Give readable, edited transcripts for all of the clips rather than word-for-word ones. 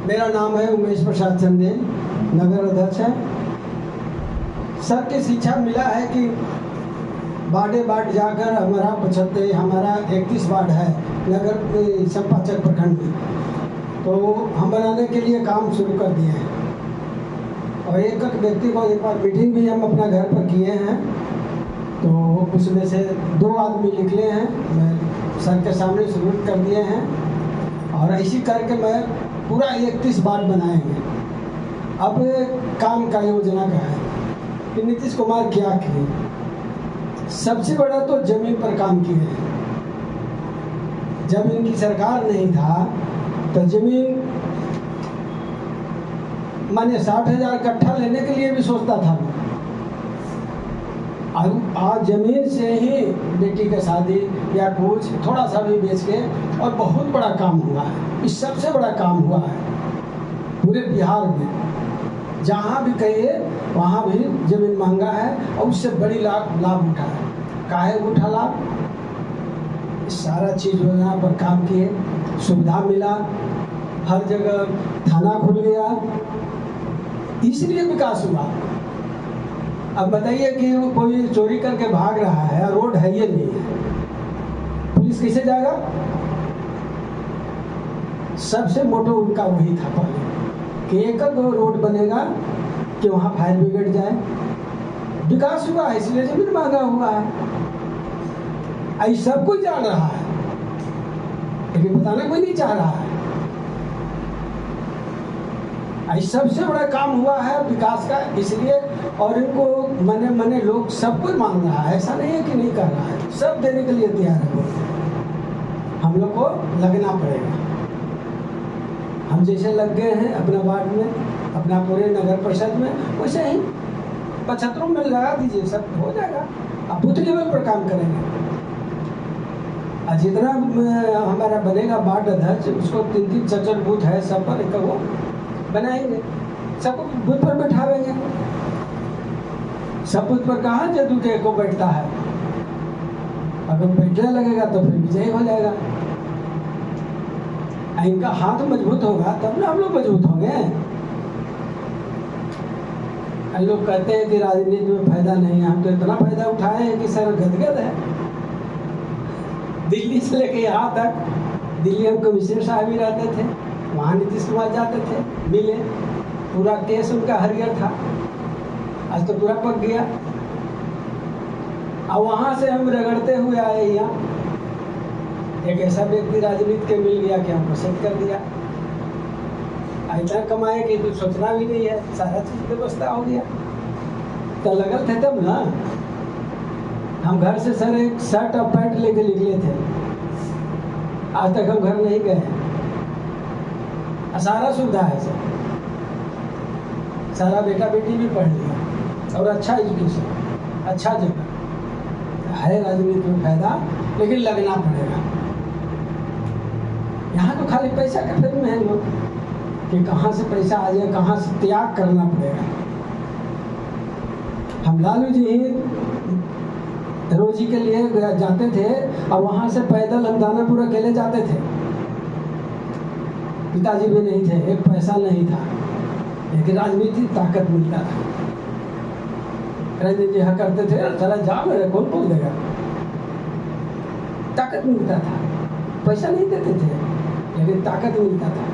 मेरा नाम है उमेश प्रसाद चंदेल, नगर अध्यक्ष है। सर की शिक्षा मिला है कि वार्डे वार्ड जाकर हमारा 31 वार्ड है नगर चंपाचक प्रखंड में, तो हम बनाने के लिए काम शुरू कर दिए हैं। और एक एक व्यक्ति को एक बार मीटिंग भी हम अपना घर पर किए हैं, तो उसमें से 2 आदमी निकले हैं, मैं सर के सामने सबमिट कर दिए हैं। और ऐसी करके मैं पूरा 31 वार्ड बनाएंगे। अब काम का योजना का है कि नीतीश कुमार क्या किए। सबसे बड़ा तो जमीन पर काम किए हैं। जब इनकी सरकार नहीं था तो जमीन माने 60,000 कट्ठा लेने के लिए भी सोचता था। आज जमीन से ही बेटी का शादी या कुछ थोड़ा सा भी बेच के, और बहुत बड़ा काम हुआ है। इस सबसे बड़ा काम हुआ है पूरे बिहार में। जहाँ भी कहिए वहाँ भी जमीन महंगा है, और उससे बड़ी लाभ उठा है। काहे उठा लाभ? सारा चीज़ योजना पर काम किए, सुविधा मिला, हर जगह थाना खुल गया, इसलिए विकास हुआ। अब बताइए कि वो कोई चोरी करके भाग रहा है, रोड है ये नहीं है, पुलिस कैसे जाएगा? सबसे मोटो उनका वही था पहले कि एक रोड बनेगा कि वहाँ फायर ब्रिगेड जाए। विकास हुआ है इसलिए जमीन महंगा हुआ है। आई सब कोई जान रहा है, लेकिन बताना कोई नहीं चाह रहा है। आई सबसे बड़ा काम हुआ है विकास का, इसलिए। और इनको मने लोग सब कोई मांग रहा है, ऐसा नहीं है कि नहीं कर रहा है, सब देने के लिए तैयार है। हम लोग को लगना पड़ेगा। हम जैसे लग गए हैं अपना वार्ड में, अपना पूरे नगर परिषद में, वैसे ही 75 में लगा दीजिए, सब हो जाएगा। आप बूथ लेवल पर काम करेंगे। और जितना हमारा बनेगा वार्ड अध्यक्ष, उसको 3-3 4-4 बूथ है, सब पर एक वो बनाएंगे, सबको बूथ पर बैठावेंगे। सब बूथ पर कहाँ जदू के को बैठता है? अगर बैठने लगेगा तो फिर विजय हो जाएगा। इनका हाथ मजबूत होगा तब ना हम लोग मजबूत होंगे। लोग कहते हैं कि राजनीति में फायदा नहीं है। हम तो इतना फायदा उठाए हैं कि सर गदगद है। दिल्ली से लेके यहाँ तक, दिल्ली हम कमिश्नर साहब ही रहते थे, वहाँ नीतीश कुमार जाते थे, मिले, पूरा केस उनका हरियर था। आज तो पूरा पक गया। अब वहाँ से हम रगड़ते हुए आए यहाँ। एक ऐसा व्यक्ति राजनीति के मिल गया कि हमको सेट कर दिया। इतना कमाए कि कुछ सोचना भी नहीं है, सारा चीज व्यवस्था हो गया। तो लगल थे तब ना। हम घर से सर एक शर्ट और पैंट लेके निकले थे, आज तक हम घर नहीं गए। सारा सुविधा है सर, सारा बेटा बेटी भी पढ़ लिया, और अच्छा एजुकेशन, अच्छा जगह है। राजनीति में फायदा, लेकिन लगना पड़ेगा। यहाँ तो खाली पैसा के फिर में है लोग कि कहाँ से पैसा आ जाए, कहाँ से त्याग करना पड़ेगा। हम लालू जी ही रोजी के लिए जाते थे, और वहाँ से पैदल हम दानापुर अकेले जाते थे। पिताजी भी नहीं थे, एक पैसा नहीं था, लेकिन राजनीति ताकत मिलता था। राजनीति हाँ करते थे, चला जा मेरे कौन बोल देगा, ताकत मिलता था। पैसा नहीं देते थे, लेकिन ताकत मिलता था।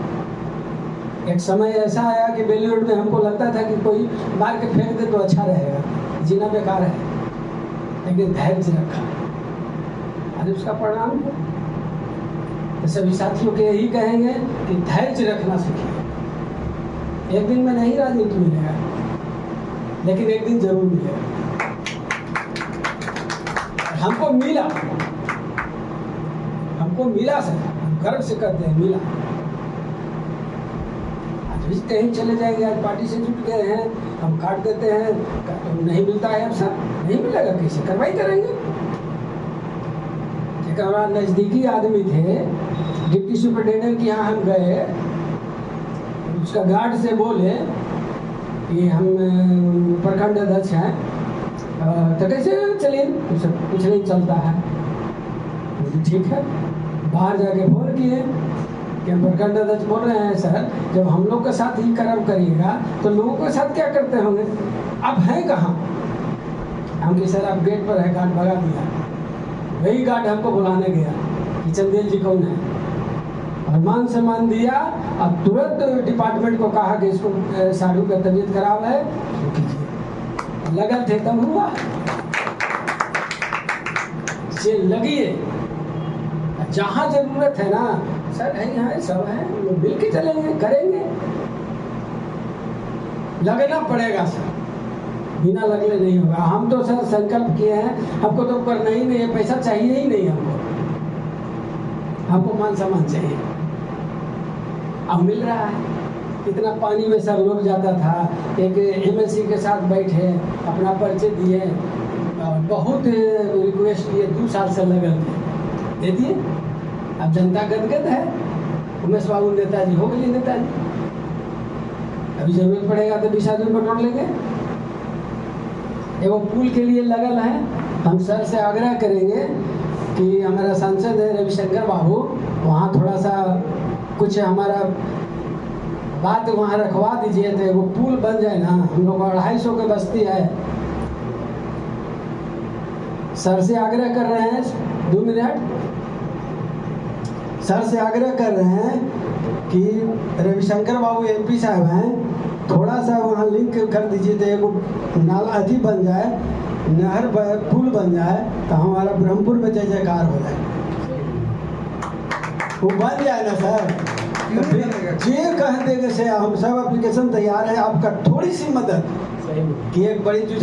एक समय ऐसा आया कि बेली रोड में हमको लगता था कि कोई मार के फेंक दे तो अच्छा रहेगा, जीना बेकार है, लेकिन धैर्य रखा, अरे उसका परिणाम है। तो सभी साथियों के यही कहेंगे कि धैर्य रखना सीखिए। एक दिन में नहीं राजनीति मिलेगा, लेकिन एक दिन जरूर मिलेगा। हमको मिला सर, गर्व से करते हैं, मिला। आज कहीं चले जाएंगे, आज पार्टी से जुट गए हैं, हम काट देते हैं, तो नहीं मिलता है। अब सर नहीं मिलेगा, कैसे कार्रवाई करेंगे? हमारा नज़दीकी आदमी थे, डिप्टी सुपरिटेंडेंट के यहाँ हम गए, उसका गार्ड से बोले कि हम प्रखंड अध्यक्ष हैं, तो कैसे चलिए, कुछ नहीं चलता है। ठीक है, बाहर जाके फोन किए, कि प्रखंड अध्यक्ष बोल रहे हैं सर, जब हम लोग के साथ ही कर्म करिएगा तो लोगों के साथ क्या करते होंगे? अब हैं कहाँ? हम कि सर आप गेट पर है, गार्ड भगा दिया। वही गार्ड हमको बुलाने गया कि चंदेल जी कौन है, और मान सम्मान दिया। अब तुरंत डिपार्टमेंट को कहा कि इसको साधु का तबीयत खराब है, तो कीजिए। लगन थे तब हुआ, से लगिए। जहाँ जरूरत है ना सर, है यहाँ सब है, मिल के चलेंगे, करेंगे। लगना पड़ेगा सर, बिना लगले नहीं होगा। हम तो सर संकल्प किए हैं, हमको तो करना ही नहीं है, पैसा चाहिए ही नहीं हमको मान सम्मान चाहिए। अब मिल रहा है। इतना पानी में सर लोग जाता था, एक एमएलसी के साथ बैठे, अपना परिचय दिए, बहुत रिक्वेस्ट किए, 2 साल से लगल थे, दे दिए। अब जनता गदगद है। उमेश बाबू नेताजी हो गए नेताजी, अभी जरूरत पड़ेगा तो 20 आदमी बटोर लेंगे। एगो पुल के लिए लगल है, हम सर से आग्रह करेंगे कि हमारा सांसद है रविशंकर बाबू, वहाँ थोड़ा सा कुछ हमारा बात वहाँ रखवा दीजिए, तो वो पुल बन जाए ना। हम लोग 250 की बस्ती है। सर से आग्रह कर रहे हैं, 2 मिनट, सर से आग्रह कर रहे हैं कि रविशंकर बाबू एमपी साहब हैं, थोड़ा सा वहाँ लिंक कर दीजिए, तो एगो नाला अथी बन जाए, नहर पुल बन जाए, तो हमारा ब्रह्मपुर में जय जयकार हो जाए। वो बन जाए ना सर, जे कह देंगे से हम सब एप्लीकेशन तैयार है, आपका थोड़ी सी मदद कि एक बड़ी जुझार